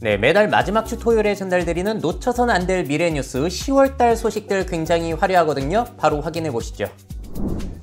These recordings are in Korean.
네, 매달 마지막 주 토요일에 전달드리는 놓쳐선 안 될 미래 뉴스 10월달 소식들 굉장히 화려하거든요. 바로 확인해 보시죠.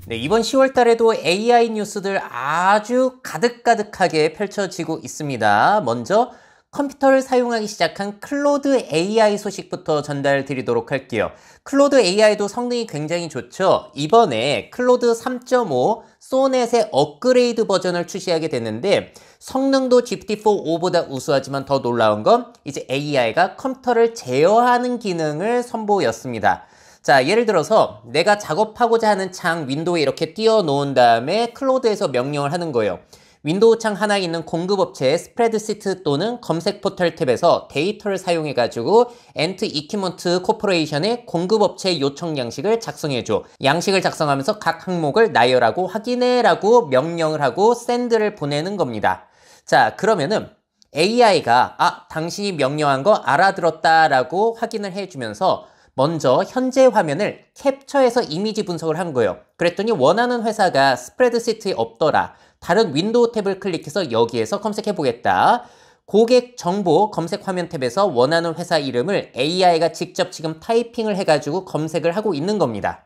네, 이번 10월달에도 AI 뉴스들 아주 가득가득하게 펼쳐지고 있습니다. 먼저 컴퓨터를 사용하기 시작한 클로드 AI 소식부터 전달드리도록 할게요. 클로드 AI도 성능이 굉장히 좋죠. 이번에 클로드 3.5 소넷의 업그레이드 버전을 출시하게 됐는데 성능도 GPT-4.5보다 우수하지만 더 놀라운 건 이제 AI가 컴퓨터를 제어하는 기능을 선보였습니다. 자, 예를 들어서 내가 작업하고자 하는 창 윈도우에 이렇게 띄워놓은 다음에 클로드에서 명령을 하는 거예요. 윈도우 창 하나에 있는 공급업체 스프레드시트 또는 검색 포털 탭에서 데이터를 사용해가지고 엔트 이퀴먼트 코퍼레이션의 공급업체 요청 양식을 작성해줘. 양식을 작성하면서 각 항목을 나열하고 확인해라고 명령을 하고 샌드를 보내는 겁니다. 자, 그러면은 AI가 당신이 명령한 거 알아들었다라고 확인을 해주면서 먼저 현재 화면을 캡처해서 이미지 분석을 한 거예요. 그랬더니 원하는 회사가 스프레드시트에 없더라. 다른 윈도우 탭을 클릭해서 여기에서 검색해 보겠다. 고객 정보 검색 화면 탭에서 원하는 회사 이름을 AI가 직접 지금 타이핑을 해가지고 검색을 하고 있는 겁니다.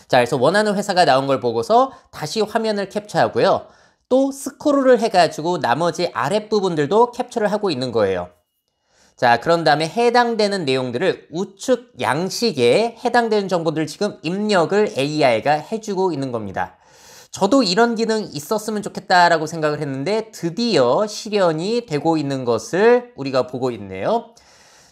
자, 그래서 원하는 회사가 나온 걸 보고서 다시 화면을 캡처하고요. 또 스크롤을 해가지고 나머지 아랫부분들도 캡처를 하고 있는 거예요. 자, 그런 다음에 해당되는 내용들을 우측 양식에 해당되는 정보들을 지금 입력을 AI가 해주고 있는 겁니다. 저도 이런 기능 있었으면 좋겠다라고 생각을 했는데 드디어 실현이 되고 있는 것을 우리가 보고 있네요.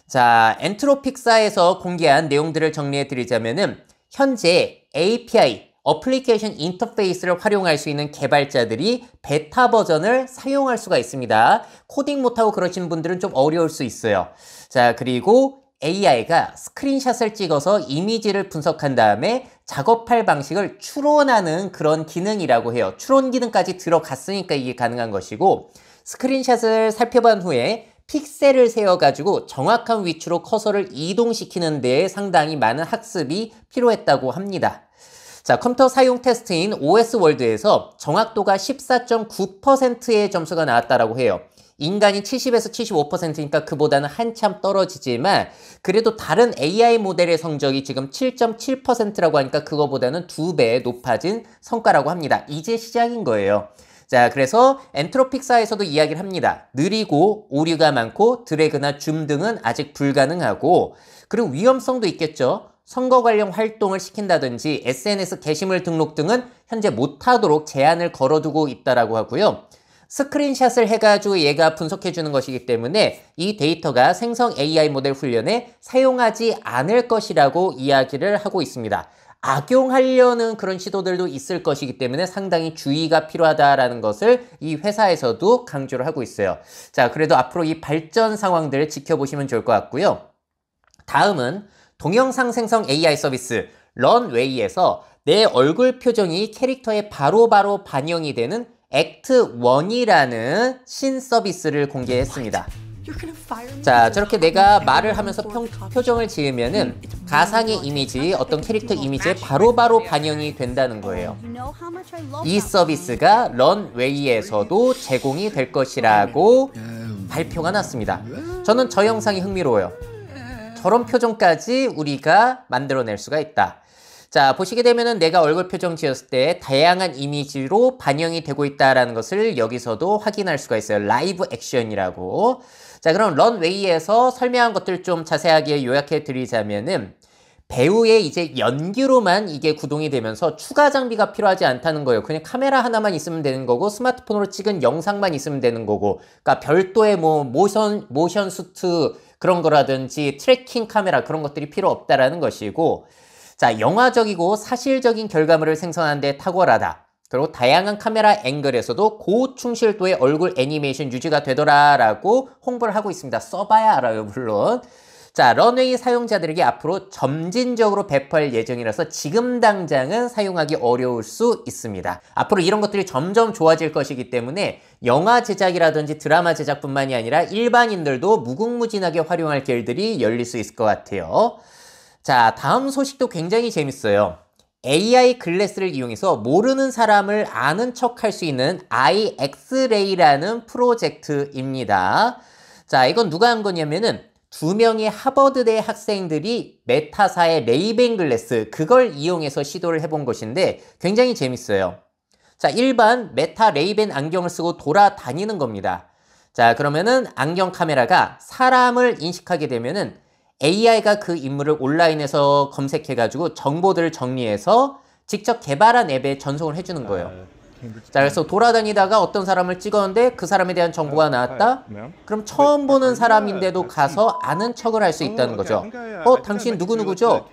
자, 엔트로픽사에서 공개한 내용들을 정리해 드리자면은 현재 API, 어플리케이션 인터페이스를 활용할 수 있는 개발자들이 베타 버전을 사용할 수가 있습니다. 코딩 못하고 그러신 분들은 좀 어려울 수 있어요. 자, 그리고 AI가 스크린샷을 찍어서 이미지를 분석한 다음에 작업할 방식을 추론하는 그런 기능이라고 해요. 추론 기능까지 들어갔으니까 이게 가능한 것이고 스크린샷을 살펴본 후에 픽셀을 세워가지고 정확한 위치로 커서를 이동시키는 데에 상당히 많은 학습이 필요했다고 합니다. 자, 컴퓨터 사용 테스트인 OS월드에서 정확도가 14.9%의 점수가 나왔다라고 해요. 인간이 70에서 75%니까 그보다는 한참 떨어지지만 그래도 다른 AI 모델의 성적이 지금 7.7%라고 하니까 그거보다는 2배 높아진 성과라고 합니다. 이제 시작인 거예요. 자, 그래서 엔트로픽사에서도 이야기를 합니다. 느리고 오류가 많고 드래그나 줌 등은 아직 불가능하고 그리고 위험성도 있겠죠. 선거 관련 활동을 시킨다든지 SNS 게시물 등록 등은 현재 못하도록 제한을 걸어두고 있다라고 하고요. 스크린샷을 해가지고 얘가 분석해주는 것이기 때문에 이 데이터가 생성 AI 모델 훈련에 사용하지 않을 것이라고 이야기를 하고 있습니다. 악용하려는 그런 시도들도 있을 것이기 때문에 상당히 주의가 필요하다라는 것을 이 회사에서도 강조를 하고 있어요. 자, 그래도 앞으로 이 발전 상황들을 지켜보시면 좋을 것 같고요. 다음은 동영상 생성 AI 서비스 런웨이에서 내 얼굴 표정이 캐릭터에 바로바로 반영이 되는 액트1이라는 신서비스를 공개했습니다. 자, 저렇게 내가 말을 하면서 표정을 지으면은 가상의 이미지, 어떤 캐릭터 이미지에 바로바로 반영이 된다는 거예요. 이 서비스가 런웨이에서도 제공이 될 것이라고 발표가 났습니다. 저는 저 영상이 흥미로워요. 저런 표정까지 우리가 만들어낼 수가 있다. 자, 보시게 되면은 내가 얼굴 표정 지었을 때 다양한 이미지로 반영이 되고 있다는 것을 여기서도 확인할 수가 있어요. 라이브 액션이라고. 자, 그럼 런웨이에서 설명한 것들 좀 자세하게 요약해 드리자면은 배우의 이제 연기로만 이게 구동이 되면서 추가 장비가 필요하지 않다는 거예요. 그냥 카메라 하나만 있으면 되는 거고 스마트폰으로 찍은 영상만 있으면 되는 거고, 그러니까 별도의 뭐 모션 수트 그런 거라든지 트래킹 카메라 그런 것들이 필요 없다라는 것이고, 자, 영화적이고 사실적인 결과물을 생성하는 데 탁월하다. 그리고 다양한 카메라 앵글에서도 고충실도의 얼굴 애니메이션 유지가 되더라라고 홍보를 하고 있습니다. 써봐야 알아요, 물론. 자, 런웨이 사용자들에게 앞으로 점진적으로 배포할 예정이라서 지금 당장은 사용하기 어려울 수 있습니다. 앞으로 이런 것들이 점점 좋아질 것이기 때문에 영화 제작이라든지 드라마 제작뿐만이 아니라 일반인들도 무궁무진하게 활용할 길들이 열릴 수 있을 것 같아요. 자, 다음 소식도 굉장히 재밌어요. AI 글래스를 이용해서 모르는 사람을 아는 척 할 수 있는 iXray라는 프로젝트입니다. 자, 이건 누가 한 거냐면은 2명의 하버드대 학생들이 메타사의 레이벤 글래스, 그걸 이용해서 시도를 해본 것인데 굉장히 재밌어요. 자, 일반 메타 레이벤 안경을 쓰고 돌아다니는 겁니다. 자, 그러면은 안경 카메라가 사람을 인식하게 되면은 AI가 그 인물을 온라인에서 검색해가지고 정보들을 정리해서 직접 개발한 앱에 전송을 해주는 거예요. 자, 그래서 돌아다니다가 어떤 사람을 찍었는데 그 사람에 대한 정보가 나왔다? 그럼 처음 보는 사람인데도 가서 아는 척을 할 수 있다는 거죠. 당신 누구누구죠?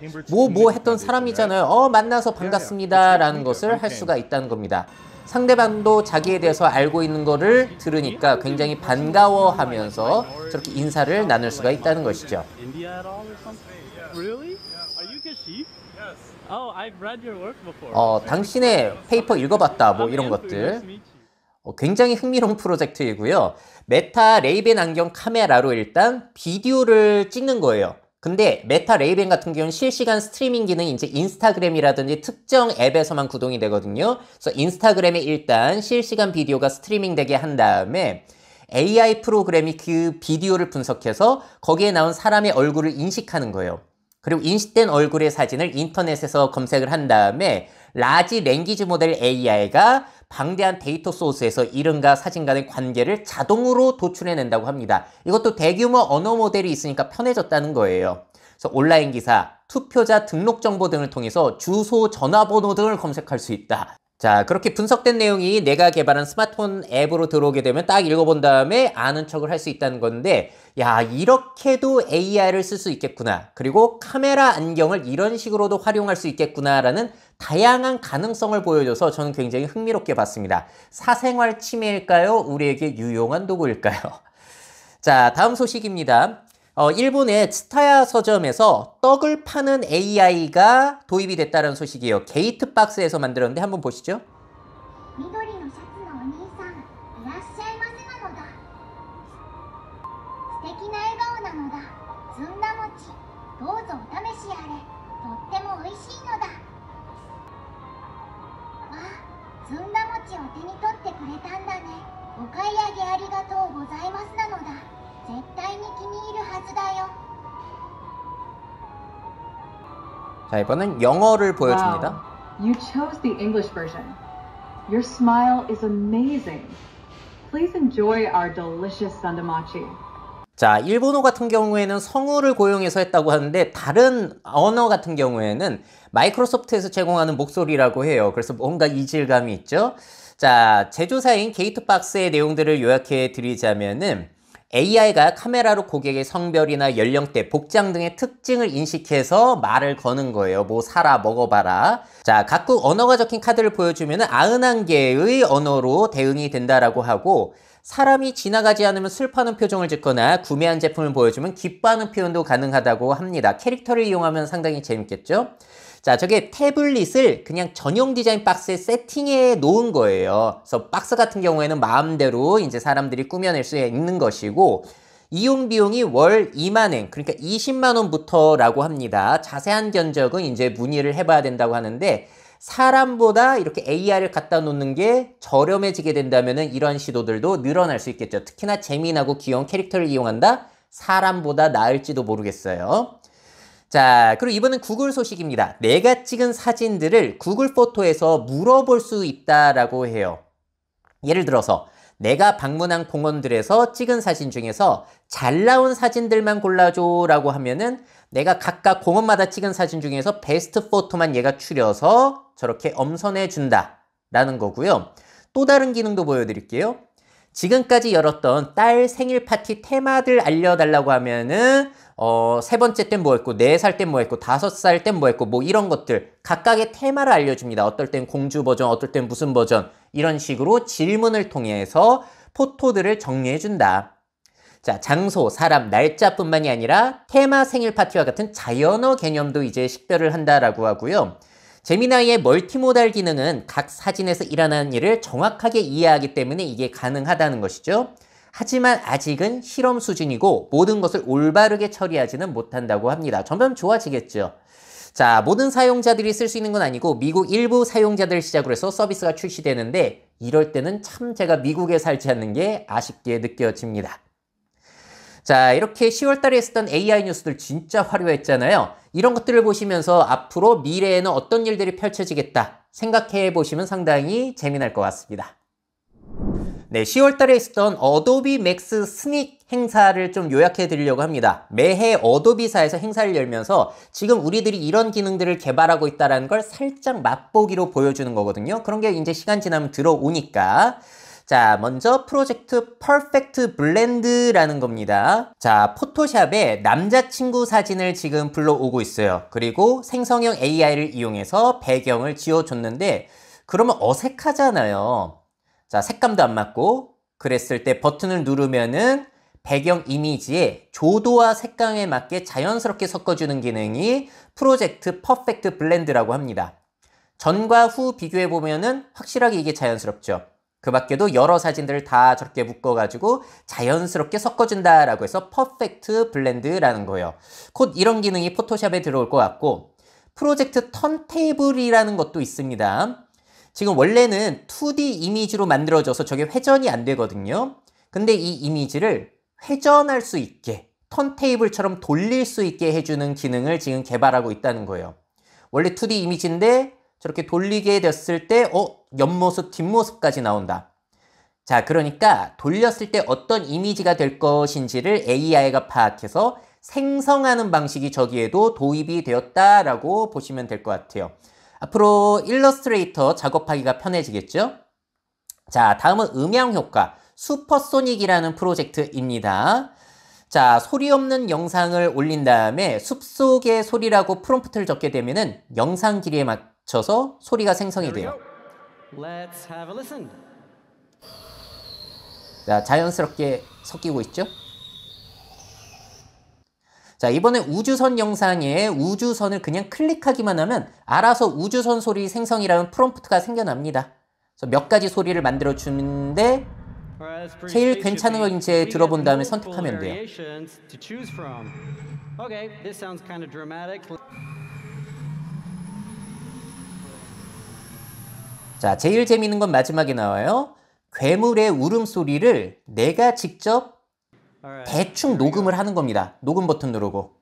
뭐 했던 사람이잖아요. 만나서 반갑습니다 라는 것을 할 수가 있다는 겁니다. 상대방도 자기에 대해서 알고 있는 거를 들으니까 굉장히 반가워하면서 저렇게 인사를 나눌 수가 있다는 것이죠. 당신의 페이퍼 읽어봤다, 뭐 이런 것들. 굉장히 흥미로운 프로젝트이고요. 메타 레이벤 안경 카메라로 일단 비디오를 찍는 거예요. 근데 메타 레이벤 같은 경우는 실시간 스트리밍 기능이 이제 인스타그램이라든지 특정 앱에서만 구동이 되거든요. 그래서 인스타그램에 일단 실시간 비디오가 스트리밍 되게 한 다음에 AI 프로그램이 그 비디오를 분석해서 거기에 나온 사람의 얼굴을 인식하는 거예요. 그리고 인식된 얼굴의 사진을 인터넷에서 검색을 한 다음에 라지 랭귀지 모델 AI가 방대한 데이터 소스에서 이름과 사진 간의 관계를 자동으로 도출해낸다고 합니다. 이것도 대규모 언어 모델이 있으니까 편해졌다는 거예요. 그래서 온라인 기사, 투표자 등록 정보 등을 통해서 주소, 전화번호 등을 검색할 수 있다. 자, 그렇게 분석된 내용이 내가 개발한 스마트폰 앱으로 들어오게 되면 딱 읽어본 다음에 아는 척을 할 수 있다는 건데, 야, 이렇게도 AI를 쓸 수 있겠구나. 그리고 카메라 안경을 이런 식으로도 활용할 수 있겠구나라는 다양한 가능성을 보여줘서 저는 굉장히 흥미롭게 봤습니다. 사생활 침해일까요? 우리에게 유용한 도구일까요? 자, 다음 소식입니다. 일본의 츠타야 서점에서 떡을 파는 AI가 도입이 됐다는 소식이에요. 게이트박스에서 만들었는데 한번 보시죠. 자, 이번엔 영어를 보여줍니다. Wow. You chose the English version. Your smile is amazing. Please enjoy our delicious sandamachi. 자, 일본어 같은 경우에는 성우를 고용해서 했다고 하는데 다른 언어 같은 경우에는 마이크로소프트에서 제공하는 목소리라고 해요. 그래서 뭔가 이질감이 있죠. 자, 제조사인 게이트박스의 내용들을 요약해 드리자면은 AI가 카메라로 고객의 성별이나 연령대, 복장 등의 특징을 인식해서 말을 거는 거예요. 뭐 사라, 먹어봐라. 자, 각국 언어가 적힌 카드를 보여주면 91개의 언어로 대응이 된다라고 하고, 사람이 지나가지 않으면 슬퍼하는 표정을 짓거나 구매한 제품을 보여주면 기뻐하는 표현도 가능하다고 합니다. 캐릭터를 이용하면 상당히 재밌겠죠? 자, 저게 태블릿을 그냥 전용 디자인 박스에 세팅해 놓은 거예요. 그래서 박스 같은 경우에는 마음대로 이제 사람들이 꾸며낼 수 있는 것이고, 이용 비용이 월 2만엔, 그러니까 20만원부터라고 합니다. 자세한 견적은 이제 문의를 해봐야 된다고 하는데, 사람보다 이렇게 AI를 갖다 놓는 게 저렴해지게 된다면은 이런 시도들도 늘어날 수 있겠죠. 특히나 재미나고 귀여운 캐릭터를 이용한다? 사람보다 나을지도 모르겠어요. 자, 그리고 이번엔 구글 소식입니다. 내가 찍은 사진들을 구글 포토에서 물어볼 수 있다라고 해요. 예를 들어서 내가 방문한 공원들에서 찍은 사진 중에서 잘 나온 사진들만 골라줘 라고 하면은 내가 각각 공원마다 찍은 사진 중에서 베스트 포토만 얘가 추려서 저렇게 엄선해 준다 라는 거고요. 또 다른 기능도 보여드릴게요. 지금까지 열었던 딸 생일 파티 테마들 알려달라고 하면은 3번째 땐 뭐 했고, 4살 땐 뭐 했고, 5살 땐 뭐 했고, 뭐 이런 것들 각각의 테마를 알려줍니다. 어떨 땐 공주 버전, 어떨 땐 무슨 버전, 이런 식으로 질문을 통해서 포토들을 정리해준다. 자, 장소, 사람, 날짜뿐만이 아니라 테마 생일 파티와 같은 자연어 개념도 이제 식별을 한다라고 하고요. 제미나이의 멀티모달 기능은 각 사진에서 일어나는 일을 정확하게 이해하기 때문에 이게 가능하다는 것이죠. 하지만 아직은 실험 수준이고 모든 것을 올바르게 처리하지는 못한다고 합니다. 점점 좋아지겠죠. 자, 모든 사용자들이 쓸 수 있는 건 아니고 미국 일부 사용자들 시작으로 해서 서비스가 출시되는데 이럴 때는 참 제가 미국에 살지 않는 게 아쉽게 느껴집니다. 자, 이렇게 10월 달에 있었던 AI 뉴스들 진짜 화려했잖아요. 이런 것들을 보시면서 앞으로 미래에는 어떤 일들이 펼쳐지겠다 생각해 보시면 상당히 재미날 것 같습니다. 네, 10월 달에 있었던 어도비 맥스 스닉 행사를 좀 요약해 드리려고 합니다. 매해 어도비사에서 행사를 열면서 지금 우리들이 이런 기능들을 개발하고 있다는 걸 살짝 맛보기로 보여주는 거거든요. 그런 게 이제 시간 지나면 들어오니까. 자, 먼저 프로젝트 퍼펙트 블렌드라는 겁니다. 자, 포토샵에 남자친구 사진을 지금 불러오고 있어요. 그리고 생성형 AI를 이용해서 배경을 지어줬는데 그러면 어색하잖아요. 자, 색감도 안 맞고 그랬을 때 버튼을 누르면은 배경 이미지에 조도와 색감에 맞게 자연스럽게 섞어주는 기능이 프로젝트 퍼펙트 블렌드라고 합니다. 전과 후 비교해 보면은 확실하게 이게 자연스럽죠. 그 밖에도 여러 사진들을 다 저렇게 묶어가지고 자연스럽게 섞어준다라고 해서 퍼펙트 블렌드라는 거예요. 곧 이런 기능이 포토샵에 들어올 것 같고 프로젝트 턴테이블이라는 것도 있습니다. 지금 원래는 2D 이미지로 만들어져서 저게 회전이 안 되거든요. 근데 이 이미지를 회전할 수 있게 턴테이블처럼 돌릴 수 있게 해주는 기능을 지금 개발하고 있다는 거예요. 원래 2D 이미지인데 저렇게 돌리게 됐을 때 옆모습, 뒷모습까지 나온다. 자, 그러니까 돌렸을 때 어떤 이미지가 될 것인지를 AI가 파악해서 생성하는 방식이 저기에도 도입이 되었다라고 보시면 될 것 같아요. 앞으로 일러스트레이터 작업하기가 편해지겠죠? 자, 다음은 음향 효과, 슈퍼소닉이라는 프로젝트입니다. 자, 소리 없는 영상을 올린 다음에 숲속의 소리라고 프롬프트를 적게 되면은 영상 길이에 맞춰서 소리가 생성이 돼요. 자, 자연스럽게 섞이고 있죠? 자, 이번에 우주선 영상에 우주선을 그냥 클릭하기만 하면 알아서 우주선 소리 생성이라는 프롬프트가 생겨납니다. 그래서 몇 가지 소리를 만들어 주는데 제일 괜찮은 걸 이제 들어본 다음에 선택하면 돼요. 자, 제일 재미있는 건 마지막에 나와요. 괴물의 울음소리를 내가 직접 대충 녹음을 하는 겁니다. 녹음 버튼 누르고.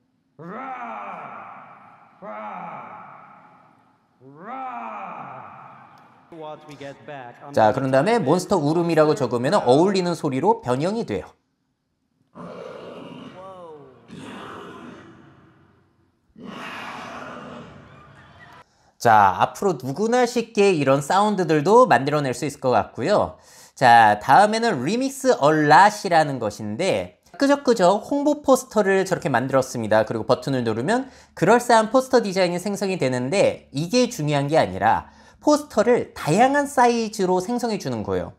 자, 그런 다음에 몬스터 울음이라고 적으면 어울리는 소리로 변형이 돼요. 자, 앞으로 누구나 쉽게 이런 사운드들도 만들어낼 수 있을 것 같고요. 자, 다음에는 리믹스 얼랏이라는 것인데 끄적끄적 홍보 포스터를 저렇게 만들었습니다. 그리고 버튼을 누르면 그럴싸한 포스터 디자인이 생성이 되는데 이게 중요한 게 아니라 포스터를 다양한 사이즈로 생성해 주는 거예요.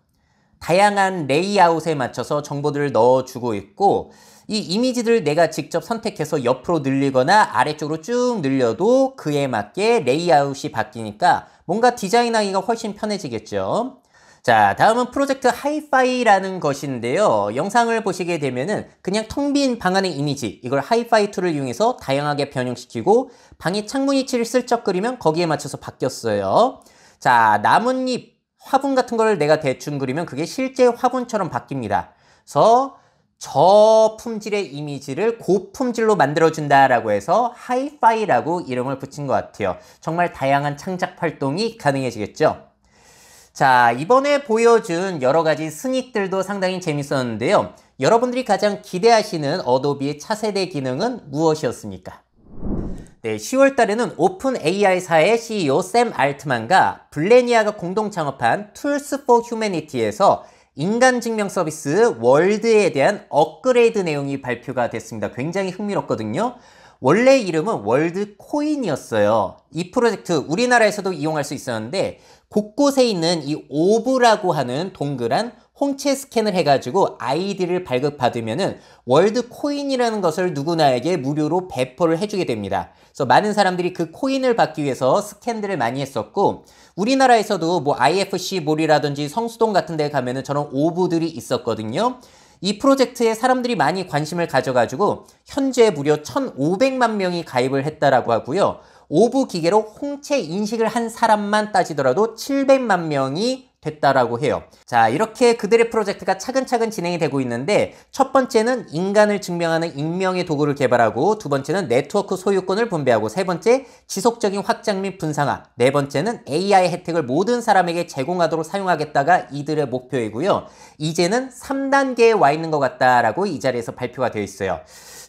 다양한 레이아웃에 맞춰서 정보들을 넣어주고 있고 이 이미지들을 내가 직접 선택해서 옆으로 늘리거나 아래쪽으로 쭉 늘려도 그에 맞게 레이아웃이 바뀌니까 뭔가 디자인하기가 훨씬 편해지겠죠. 자, 다음은 프로젝트 하이파이라는 것인데요. 영상을 보시게 되면은 그냥 텅 빈 방 안의 이미지, 이걸 하이파이 툴을 이용해서 다양하게 변형시키고 방에 창문위치를 슬쩍 그리면 거기에 맞춰서 바뀌었어요. 자, 나뭇잎, 화분 같은 걸 내가 대충 그리면 그게 실제 화분처럼 바뀝니다. 그래서 저품질의 이미지를 고품질로 만들어준다라고 해서 하이파이라고 이름을 붙인 것 같아요. 정말 다양한 창작 활동이 가능해지겠죠. 자, 이번에 보여준 여러 가지 스닉들도 상당히 재밌었는데요. 여러분들이 가장 기대하시는 어도비의 차세대 기능은 무엇이었습니까? 네, 10월 달에는 오픈 AI사의 CEO 샘 알트만과 블레니아가 공동 창업한 Tools for Humanity에서 인간 증명 서비스 월드에 대한 업그레이드 내용이 발표가 됐습니다. 굉장히 흥미롭거든요. 원래 이름은 월드 코인이었어요. 이 프로젝트 우리나라에서도 이용할 수 있었는데 곳곳에 있는 이 오브라고 하는 동그란 홍채 스캔을 해가지고 아이디를 발급받으면은 월드 코인이라는 것을 누구나에게 무료로 배포를 해주게 됩니다. 그래서 많은 사람들이 그 코인을 받기 위해서 스캔들을 많이 했었고 우리나라에서도 뭐 IFC 몰이라든지 성수동 같은 데 가면은 저런 오브들이 있었거든요. 이 프로젝트에 사람들이 많이 관심을 가져가지고 현재 무려 1,500만 명이 가입을 했다라고 하고요. 오브 기계로 홍채 인식을 한 사람만 따지더라도 700만 명이 됐다라고 해요. 자, 이렇게 그들의 프로젝트가 차근차근 진행이 되고 있는데 첫 번째는 인간을 증명하는 익명의 도구를 개발하고 두 번째는 네트워크 소유권을 분배하고 세 번째 지속적인 확장 및 분상화 네 번째는 AI 혜택을 모든 사람에게 제공하도록 사용하겠다가 이들의 목표이고요. 이제는 3단계에 와 있는 것 같다라고 이 자리에서 발표가 되어 있어요.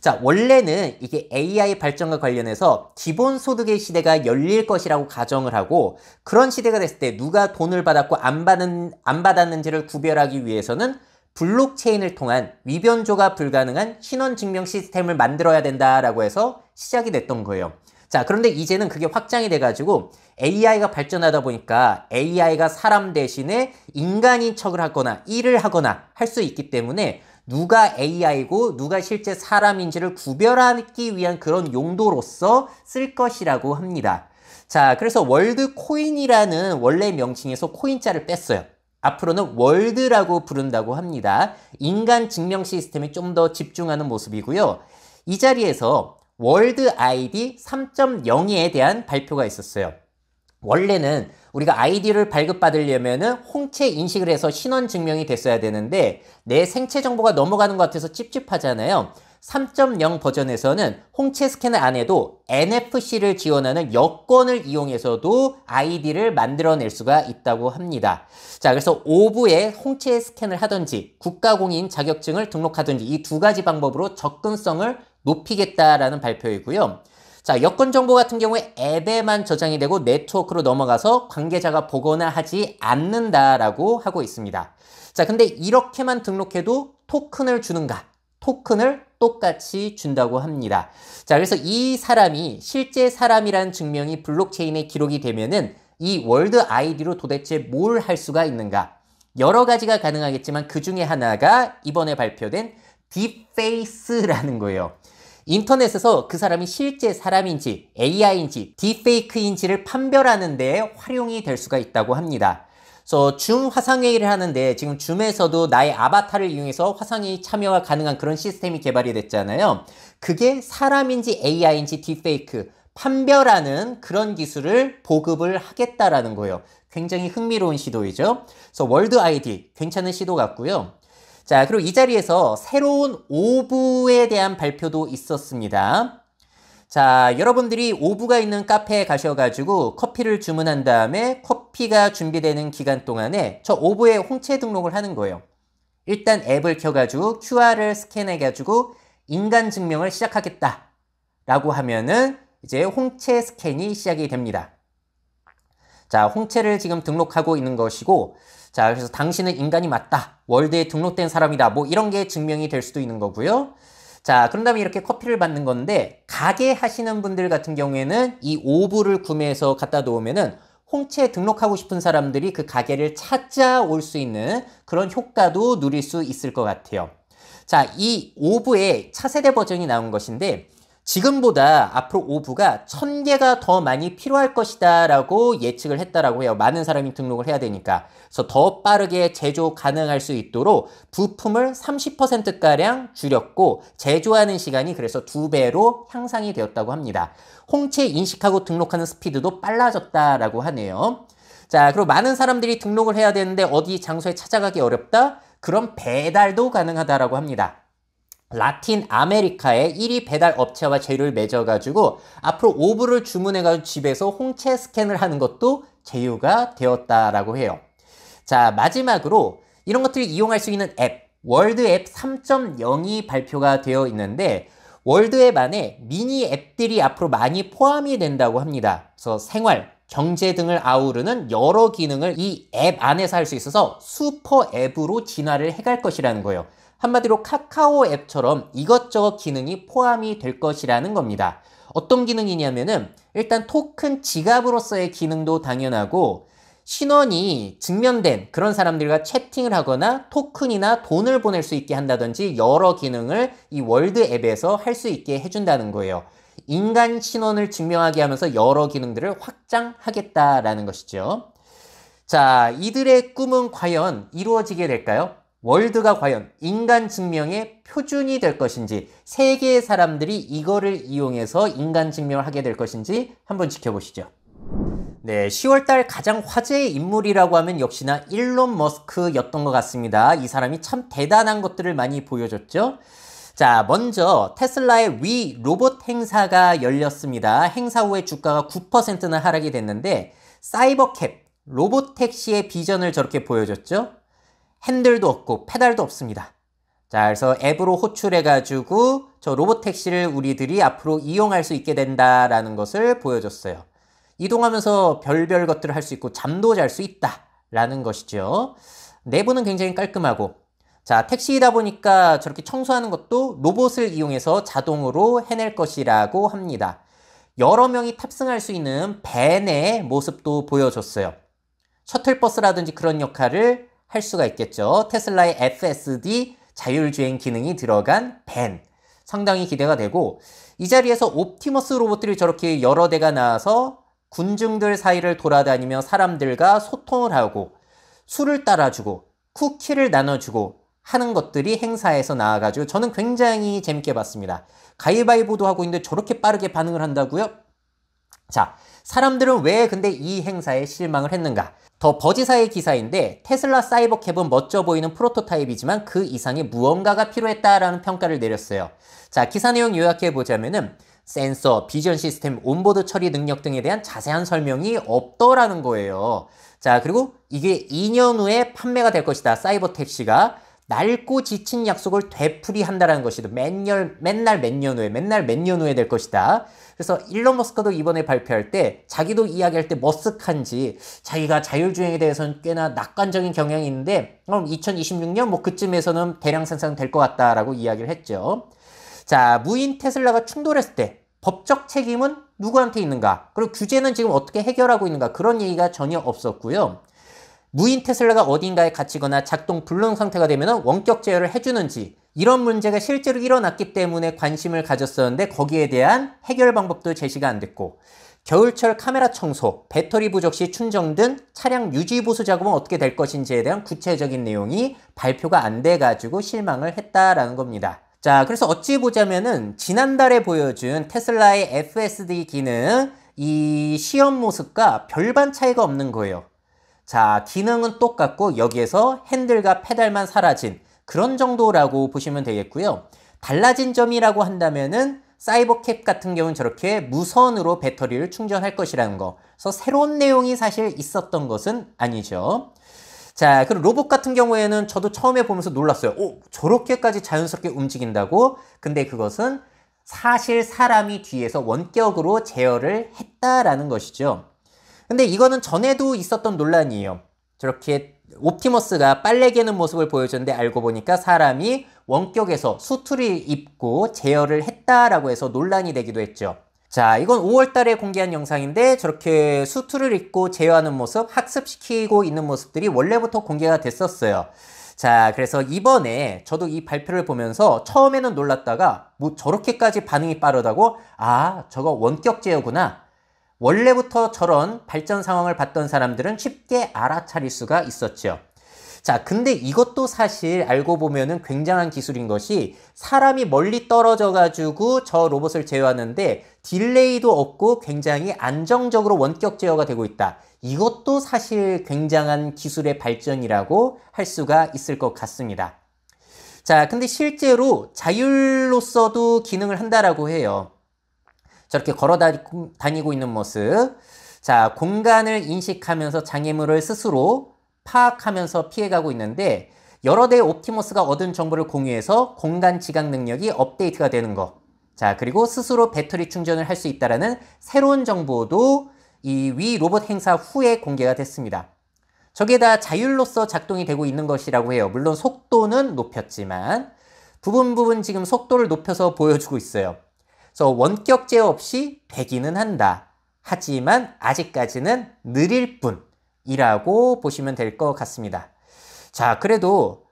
자, 원래는 이게 AI 발전과 관련해서 기본소득의 시대가 열릴 것이라고 가정을 하고 그런 시대가 됐을 때 누가 돈을 받았고 안 받았는지를 구별하기 위해서는 블록체인을 통한 위변조가 불가능한 신원증명 시스템을 만들어야 된다라고 해서 시작이 됐던 거예요. 자, 그런데 이제는 그게 확장이 돼가지고 AI가 발전하다 보니까 AI가 사람 대신에 인간인 척을 하거나 일을 하거나 할 수 있기 때문에 누가 AI고 누가 실제 사람인지를 구별하기 위한 그런 용도로서 쓸 것이라고 합니다. 자, 그래서 월드 코인이라는 원래 명칭에서 코인자를 뺐어요. 앞으로는 월드라고 부른다고 합니다. 인간 증명 시스템에 좀 더 집중하는 모습이고요. 이 자리에서 월드 아이디 3.0에 대한 발표가 있었어요. 원래는 우리가 아이디를 발급받으려면은 홍채 인식을 해서 신원 증명이 됐어야 되는데 내 생체 정보가 넘어가는 것 같아서 찝찝하잖아요. 3.0 버전에서는 홍채 스캔을 안 해도 NFC를 지원하는 여권을 이용해서도 아이디를 만들어낼 수가 있다고 합니다. 자, 그래서 오브에 홍채 스캔을 하든지 국가공인 자격증을 등록하든지 이 두 가지 방법으로 접근성을 높이겠다라는 발표이고요. 자, 여권 정보 같은 경우에 앱에만 저장이 되고 네트워크로 넘어가서 관계자가 보거나 하지 않는다라고 하고 있습니다. 자, 근데 이렇게만 등록해도 토큰을 주는가? 토큰을 똑같이 준다고 합니다. 자, 그래서 이 사람이 실제 사람이라는 증명이 블록체인에 기록이 되면은 이 월드 아이디로 도대체 뭘 할 수가 있는가? 여러 가지가 가능하겠지만 그 중에 하나가 이번에 발표된 딥페이스라는 거예요. 인터넷에서 그 사람이 실제 사람인지 AI인지 딥페이크인지를 판별하는 데 활용이 될 수가 있다고 합니다. 그래서 줌 화상회의를 하는데 지금 줌에서도 나의 아바타를 이용해서 화상회의 참여가 가능한 그런 시스템이 개발이 됐잖아요. 그게 사람인지 AI인지 딥페이크 판별하는 그런 기술을 보급을 하겠다라는 거예요. 굉장히 흥미로운 시도이죠. 그래서 월드 아이디 괜찮은 시도 같고요. 자, 그리고 이 자리에서 새로운 오브에 대한 발표도 있었습니다. 자, 여러분들이 오브가 있는 카페에 가셔가지고 커피를 주문한 다음에 커피가 준비되는 기간 동안에 저 오브에 홍채 등록을 하는 거예요. 일단 앱을 켜가지고 QR을 스캔해가지고 인간 증명을 시작하겠다 라고 하면은 이제 홍채 스캔이 시작이 됩니다. 자, 홍채를 지금 등록하고 있는 것이고 자, 그래서 당신은 인간이 맞다. 월드에 등록된 사람이다. 뭐 이런 게 증명이 될 수도 있는 거고요. 자, 그런 다음에 이렇게 커피를 받는 건데 가게 하시는 분들 같은 경우에는 이 오브를 구매해서 갖다 놓으면은 홍채에 등록하고 싶은 사람들이 그 가게를 찾아올 수 있는 그런 효과도 누릴 수 있을 것 같아요. 자, 이 오브의 차세대 버전이 나온 것인데 지금보다 앞으로 오브가 1000개가 더 많이 필요할 것이다 라고 예측을 했다라고 해요. 많은 사람이 등록을 해야 되니까. 그래서 더 빠르게 제조 가능할 수 있도록 부품을 30%가량 줄였고 제조하는 시간이 그래서 2배로 향상이 되었다고 합니다. 홍채 인식하고 등록하는 스피드도 빨라졌다라고 하네요. 자, 그리고 많은 사람들이 등록을 해야 되는데 어디 장소에 찾아가기 어렵다? 그럼 배달도 가능하다라고 합니다. 라틴 아메리카의 1위 배달 업체와 제휴를 맺어가지고 앞으로 오브를 주문해가지고 집에서 홍채 스캔을 하는 것도 제휴가 되었다라고 해요. 자, 마지막으로 이런 것들을 이용할 수 있는 앱, 월드 앱 3.0이 발표가 되어 있는데 월드 앱 안에 미니 앱들이 앞으로 많이 포함이 된다고 합니다. 그래서 생활, 경제 등을 아우르는 여러 기능을 이 앱 안에서 할 수 있어서 슈퍼 앱으로 진화를 해갈 것이라는 거예요. 한마디로 카카오 앱처럼 이것저것 기능이 포함이 될 것이라는 겁니다. 어떤 기능이냐면은 일단 토큰 지갑으로서의 기능도 당연하고 신원이 증명된 그런 사람들과 채팅을 하거나 토큰이나 돈을 보낼 수 있게 한다든지 여러 기능을 이 월드 앱에서 할 수 있게 해준다는 거예요. 인간 신원을 증명하게 하면서 여러 기능들을 확장하겠다라는 것이죠. 자, 이들의 꿈은 과연 이루어지게 될까요? 월드가 과연 인간 증명의 표준이 될 것인지, 세계의 사람들이 이거를 이용해서 인간 증명을 하게 될 것인지 한번 지켜보시죠. 네, 10월달 가장 화제의 인물이라고 하면 역시나 일론 머스크였던 것 같습니다. 이 사람이 참 대단한 것들을 많이 보여줬죠. 자, 먼저 테슬라의 위 로봇 행사가 열렸습니다. 행사 후에 주가가 9%나 하락이 됐는데 사이버캡, 로봇택시의 비전을 저렇게 보여줬죠. 핸들도 없고 페달도 없습니다. 자, 그래서 앱으로 호출해가지고 저 로봇택시를 우리들이 앞으로 이용할 수 있게 된다라는 것을 보여줬어요. 이동하면서 별별 것들을 할 수 있고 잠도 잘 수 있다라는 것이죠. 내부는 굉장히 깔끔하고, 자, 택시이다 보니까 저렇게 청소하는 것도 로봇을 이용해서 자동으로 해낼 것이라고 합니다. 여러 명이 탑승할 수 있는 밴의 모습도 보여줬어요. 셔틀버스라든지 그런 역할을 할 수가 있겠죠. 테슬라의 FSD 자율주행 기능이 들어간 밴. 상당히 기대가 되고, 이 자리에서 옵티머스 로봇들이 저렇게 여러 대가 나와서 군중들 사이를 돌아다니며 사람들과 소통을 하고 술을 따라주고 쿠키를 나눠주고 하는 것들이 행사에서 나와가지고 저는 굉장히 재밌게 봤습니다. 가위바위보도 하고 있는데 저렇게 빠르게 반응을 한다고요? 자, 사람들은 왜 근데 이 행사에 실망을 했는가? 더 버지사의 기사인데 테슬라 사이버캡은 멋져 보이는 프로토타입이지만 그 이상의 무언가가 필요했다라는 평가를 내렸어요. 자, 기사 내용 요약해보자면은 센서, 비전 시스템, 온보드 처리 능력 등에 대한 자세한 설명이 없더라는 거예요. 자, 그리고 이게 2년 후에 판매가 될 것이다. 사이버 택시가 낡고 지친 약속을 되풀이한다는 것이다. 맨날 몇 년 후에 될 것이다. 그래서 일론 머스크도 이번에 발표할 때 자기도 이야기할 때 머쓱한지 자기가 자율주행에 대해서는 꽤나 낙관적인 경향이 있는데 2026년 뭐 그쯤에서는 대량 생산될 것 같다라고 이야기를 했죠. 자, 무인 테슬라가 충돌했을 때 법적 책임은 누구한테 있는가? 그리고 규제는 지금 어떻게 해결하고 있는가? 그런 얘기가 전혀 없었고요. 무인 테슬라가 어딘가에 갇히거나 작동 불능 상태가 되면 원격 제어를 해주는지 이런 문제가 실제로 일어났기 때문에 관심을 가졌었는데 거기에 대한 해결 방법도 제시가 안 됐고 겨울철 카메라 청소, 배터리 부족 시 충전 등 차량 유지 보수 작업은 어떻게 될 것인지에 대한 구체적인 내용이 발표가 안 돼가지고 실망을 했다라는 겁니다. 자, 그래서 어찌 보자면은 지난달에 보여준 테슬라의 FSD 기능 이 시험 모습과 별반 차이가 없는 거예요. 자, 기능은 똑같고 여기에서 핸들과 페달만 사라진 그런 정도라고 보시면 되겠고요. 달라진 점이라고 한다면은 사이버캡 같은 경우는 저렇게 무선으로 배터리를 충전할 것이라는 거. 그래서 새로운 내용이 사실 있었던 것은 아니죠. 자, 그리고 로봇 같은 경우에는 저도 처음에 보면서 놀랐어요. 오, 저렇게까지 자연스럽게 움직인다고? 근데 그것은 사실 사람이 뒤에서 원격으로 제어를 했다라는 것이죠. 근데 이거는 전에도 있었던 논란이에요. 저렇게 옵티머스가 빨래 개는 모습을 보여줬는데 알고 보니까 사람이 원격에서 수트를 입고 제어를 했다라고 해서 논란이 되기도 했죠. 자, 이건 5월 달에 공개한 영상인데 저렇게 수트를 입고 제어하는 모습, 학습시키고 있는 모습들이 원래부터 공개가 됐었어요. 자, 그래서 이번에 저도 이 발표를 보면서 처음에는 놀랐다가 뭐 저렇게까지 반응이 빠르다고? 아, 저거 원격 제어구나. 원래부터 저런 발전 상황을 봤던 사람들은 쉽게 알아차릴 수가 있었죠. 자, 근데 이것도 사실 알고 보면은 굉장한 기술인 것이 사람이 멀리 떨어져 가지고 저 로봇을 제어하는데 딜레이도 없고 굉장히 안정적으로 원격 제어가 되고 있다. 이것도 사실 굉장한 기술의 발전이라고 할 수가 있을 것 같습니다. 자, 근데 실제로 자율로서도 기능을 한다라고 해요. 저렇게 걸어 다니고 있는 모습. 자, 공간을 인식하면서 장애물을 스스로 파악하면서 피해가고 있는데 여러 대의 옵티머스가 얻은 정보를 공유해서 공간 지각 능력이 업데이트가 되는 거. 자, 그리고 스스로 배터리 충전을 할 수 있다는 새로운 정보도 이 위 로봇 행사 후에 공개가 됐습니다. 저게 다 자율로서 작동이 되고 있는 것이라고 해요. 물론 속도는 높였지만 부분 지금 속도를 높여서 보여주고 있어요. 그래서 원격 제어 없이 되기는 한다. 하지만 아직까지는 느릴 뿐이라고 보시면 될 것 같습니다. 자, 그래도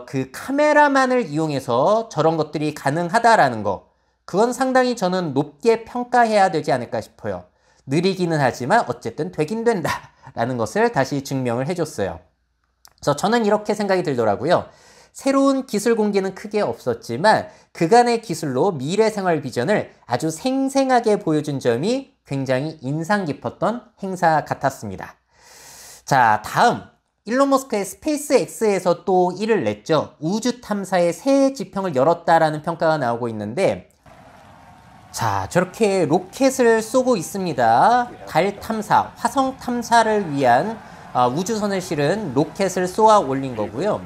그 카메라만을 이용해서 저런 것들이 가능하다라는 거, 그건 상당히 저는 높게 평가해야 되지 않을까 싶어요. 느리기는 하지만 어쨌든 되긴 된다라는 것을 다시 증명을 해줬어요. 그래서 저는 이렇게 생각이 들더라고요. 새로운 기술 공개는 크게 없었지만 그간의 기술로 미래 생활 비전을 아주 생생하게 보여준 점이 굉장히 인상 깊었던 행사 같았습니다. 자, 다음 일론 머스크의 스페이스X에서 또 일을 냈죠. 우주 탐사의 새 지평을 열었다라는 평가가 나오고 있는데, 자, 저렇게 로켓을 쏘고 있습니다. 달 탐사, 화성 탐사를 위한 우주선을 실은 로켓을 쏘아 올린 거고요.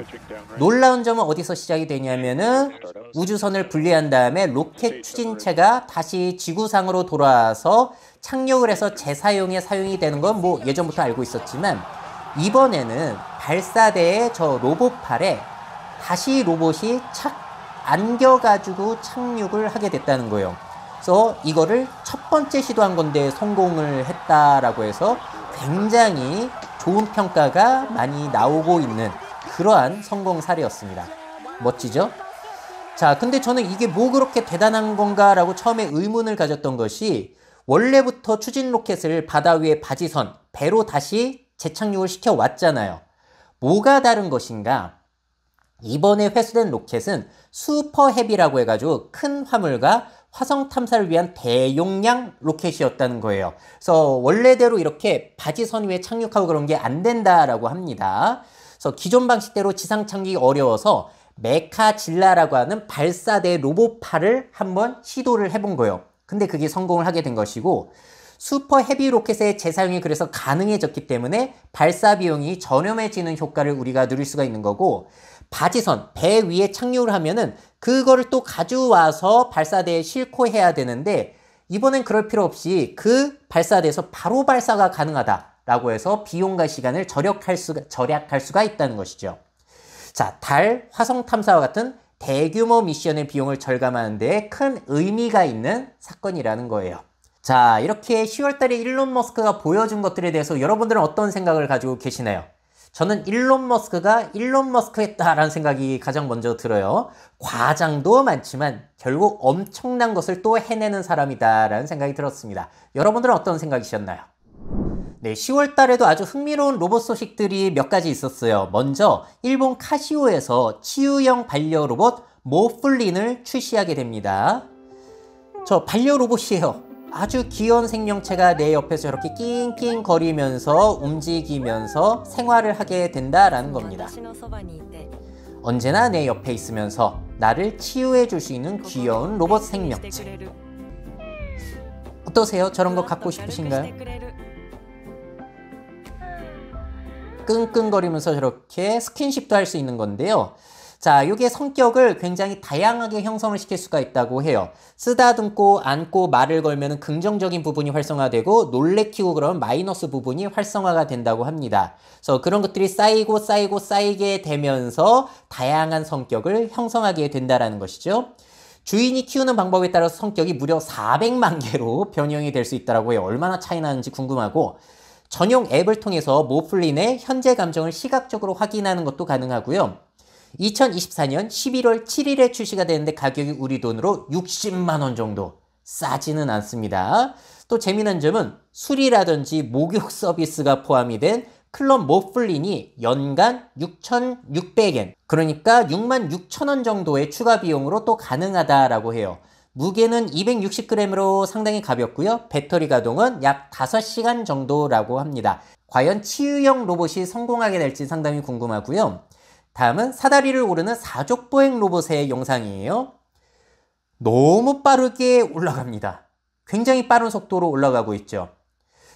놀라운 점은 어디서 시작이 되냐면은 우주선을 분리한 다음에 로켓 추진체가 다시 지구상으로 돌아와서 착륙을 해서 재사용에 사용이 되는 건 뭐 예전부터 알고 있었지만, 이번에는 발사대의 저 로봇팔에 다시 로봇이 착 안겨가지고 착륙을 하게 됐다는 거예요. 그래서 이거를 첫 번째 시도한 건데 성공을 했다라고 해서 굉장히 좋은 평가가 많이 나오고 있는 그러한 성공 사례였습니다. 멋지죠? 자, 근데 저는 이게 뭐 그렇게 대단한 건가라고 처음에 의문을 가졌던 것이, 원래부터 추진 로켓을 바다 위에 바지선, 배로 다시 재착륙을 시켜왔잖아요. 뭐가 다른 것인가? 이번에 회수된 로켓은 슈퍼 헤비라고 해가지고 큰 화물과 화성 탐사를 위한 대용량 로켓이었다는 거예요. 그래서 원래대로 이렇게 바지선 위에 착륙하고 그런 게 안 된다라고 합니다. 그래서 기존 방식대로 지상 착륙이 어려워서 메카질라라고 하는 발사대 로봇팔을 한번 시도를 해본 거예요. 근데 그게 성공을 하게 된 것이고, 슈퍼 헤비 로켓의 재사용이 그래서 가능해졌기 때문에 발사 비용이 저렴해지는 효과를 우리가 누릴 수가 있는 거고, 바지선, 배 위에 착륙을 하면은 그거를 또 가져와서 발사대에 싣고 해야 되는데, 이번엔 그럴 필요 없이 그 발사대에서 바로 발사가 가능하다라고 해서 비용과 시간을 절약할 수가 있다는 것이죠. 자, 달, 화성 탐사와 같은 대규모 미션의 비용을 절감하는 데 큰 의미가 있는 사건이라는 거예요. 자, 이렇게 10월달에 일론 머스크가 보여준 것들에 대해서 여러분들은 어떤 생각을 가지고 계시나요? 저는 일론 머스크가 일론 머스크했다라는 생각이 가장 먼저 들어요. 과장도 많지만 결국 엄청난 것을 또 해내는 사람이다라는 생각이 들었습니다. 여러분들은 어떤 생각이셨나요? 네, 10월 달에도 아주 흥미로운 로봇 소식들이 몇 가지 있었어요. 먼저 일본 카시오에서 치유형 반려 로봇 모플린을 출시하게 됩니다. 저 반려 로봇이에요. 아주 귀여운 생명체가 내 옆에서 저렇게 낑낑거리면서 움직이면서 생활을 하게 된다라는 겁니다. 언제나 내 옆에 있으면서 나를 치유해 줄 수 있는 귀여운 로봇 생명체. 어떠세요? 저런 거 갖고 싶으신가요? 끙끙거리면서 저렇게 스킨십도 할 수 있는 건데요. 자, 이게 성격을 굉장히 다양하게 형성을 시킬 수가 있다고 해요. 쓰다듬고 안고 말을 걸면 긍정적인 부분이 활성화되고, 놀래키고 그러면 마이너스 부분이 활성화가 된다고 합니다. 그래서 그런 것들이 쌓이게 되면서 다양한 성격을 형성하게 된다는 것이죠. 주인이 키우는 방법에 따라서 성격이 무려 400만 개로 변형이 될 수 있다고 해요. 얼마나 차이 나는지 궁금하고, 전용 앱을 통해서 모플린의 현재 감정을 시각적으로 확인하는 것도 가능하고요. 2024년 11월 7일에 출시가 되는데 가격이 우리 돈으로 60만 원 정도, 싸지는 않습니다. 또 재미난 점은 수리라든지 목욕 서비스가 포함이 된 클럽 모플린이 연간 6,600엔, 그러니까 66,000원 정도의 추가 비용으로 또 가능하다라고 해요. 무게는 260g으로 상당히 가볍고요. 배터리 가동은 약 5시간 정도라고 합니다. 과연 치유형 로봇이 성공하게 될지 상당히 궁금하고요. 다음은 사다리를 오르는 사족보행 로봇의 영상이에요. 너무 빠르게 올라갑니다. 굉장히 빠른 속도로 올라가고 있죠.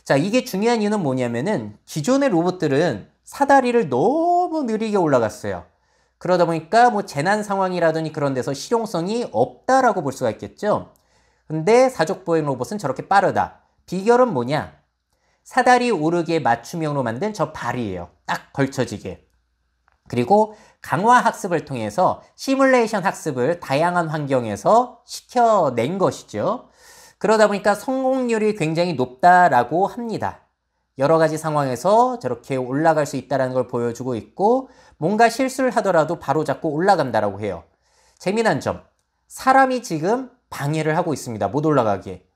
자, 이게 중요한 이유는 뭐냐면은 기존의 로봇들은 사다리를 너무 느리게 올라갔어요. 그러다 보니까 뭐 재난 상황이라든지 그런 데서 실용성이 없다라고 볼 수가 있겠죠. 근데 사족보행 로봇은 저렇게 빠르다. 비결은 뭐냐? 사다리 오르기에 맞춤형으로 만든 저 발이에요. 딱 걸쳐지게. 그리고 강화 학습을 통해서 시뮬레이션 학습을 다양한 환경에서 시켜낸 것이죠. 그러다 보니까 성공률이 굉장히 높다라고 합니다. 여러 가지 상황에서 저렇게 올라갈 수 있다는 걸 보여주고 있고, 뭔가 실수를 하더라도 바로잡고 올라간다라고 해요. 재미난 점, 사람이 지금 방해를 하고 있습니다. 못 올라가게.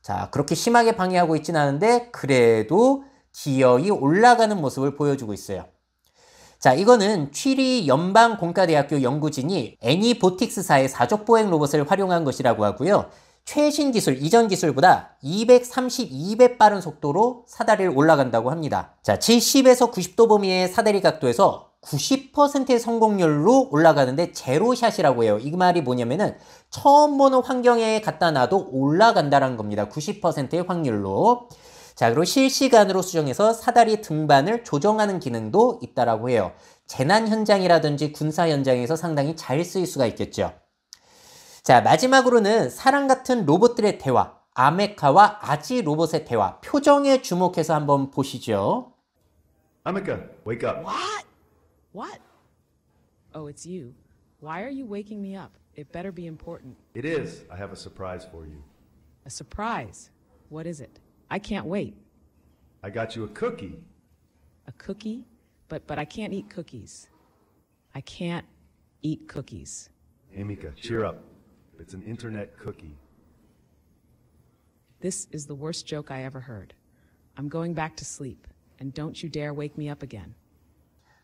자, 그렇게 심하게 방해하고 있지는 않은데 그래도 기어이 올라가는 모습을 보여주고 있어요. 자, 이거는 취리 연방공과대학교 연구진이 애니보틱스사의 사족보행 로봇을 활용한 것이라고 하고요. 최신 기술, 이전 기술보다 232배 빠른 속도로 사다리를 올라간다고 합니다. 자, 70에서 90도 범위의 사다리 각도에서 90%의 성공률로 올라가는데 제로샷이라고 해요. 이 말이 뭐냐면은 처음 보는 환경에 갖다 놔도 올라간다는 겁니다. 90%의 확률로. 자, 그리고 실시간으로 수정해서 사다리 등반을 조정하는 기능도 있다라고 해요. 재난 현장이라든지 군사 현장에서 상당히 잘 쓰일 수가 있겠죠. 자, 마지막으로는 사람 같은 로봇들의 대화, 아메카와 아지 로봇의 대화, 표정에 주목해서 한번 보시죠. Amika, wake up. What? Oh, it's you. Why are you waking me up? It better be important. It is. I have a surprise for you. A surprise? What is it? I can't wait. I got you a cookie. A cookie? But I can't eat cookies. I can't eat cookies. Amika, cheer up. It's an internet cookie. This is the worst joke I ever heard. I'm going back to sleep, and don't you dare wake me up again.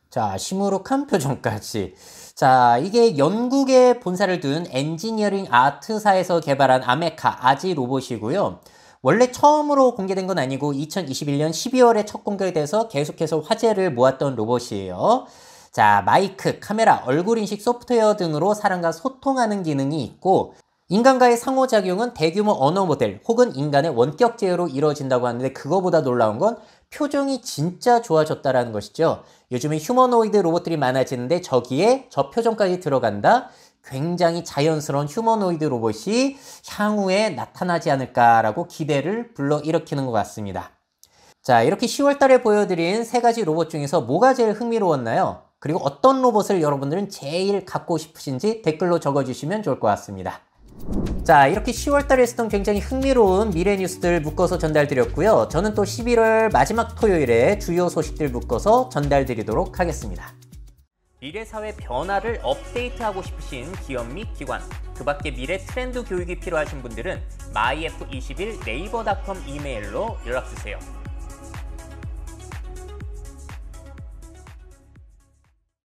자, 시무룩한 표정까지. 자, 이게 영국에 본사를 둔 엔지니어링 아트사에서 개발한 아메카 아지 로봇이고요. 원래 처음으로 공개된 건 아니고 2021년 12월에 첫 공개돼서 계속해서 화제를 모았던 로봇이에요. 자, 마이크, 카메라, 얼굴 인식 소프트웨어 등으로 사람과 소통하는 기능이 있고 인간과의 상호작용은 대규모 언어 모델 혹은 인간의 원격 제어로 이루어진다고 하는데 그거보다 놀라운 건 표정이 진짜 좋아졌다라는 것이죠. 요즘에 휴머노이드 로봇들이 많아지는데 저기에 저 표정까지 들어간다. 굉장히 자연스러운 휴머노이드 로봇이 향후에 나타나지 않을까라고 기대를 불러일으키는 것 같습니다. 자, 이렇게 10월 달에 보여드린 3가지 로봇 중에서 뭐가 제일 흥미로웠나요? 그리고 어떤 로봇을 여러분들은 제일 갖고 싶으신지 댓글로 적어주시면 좋을 것 같습니다. 자, 이렇게 10월 달에 있었던 굉장히 흥미로운 미래 뉴스들 묶어서 전달드렸고요. 저는 또 11월 마지막 토요일에 주요 소식들 묶어서 전달드리도록 하겠습니다. 미래 사회 변화를 업데이트하고 싶으신 기업 및 기관, 그 밖에 미래 트렌드 교육이 필요하신 분들은 myf21 네이버닷컴 이메일로 연락주세요.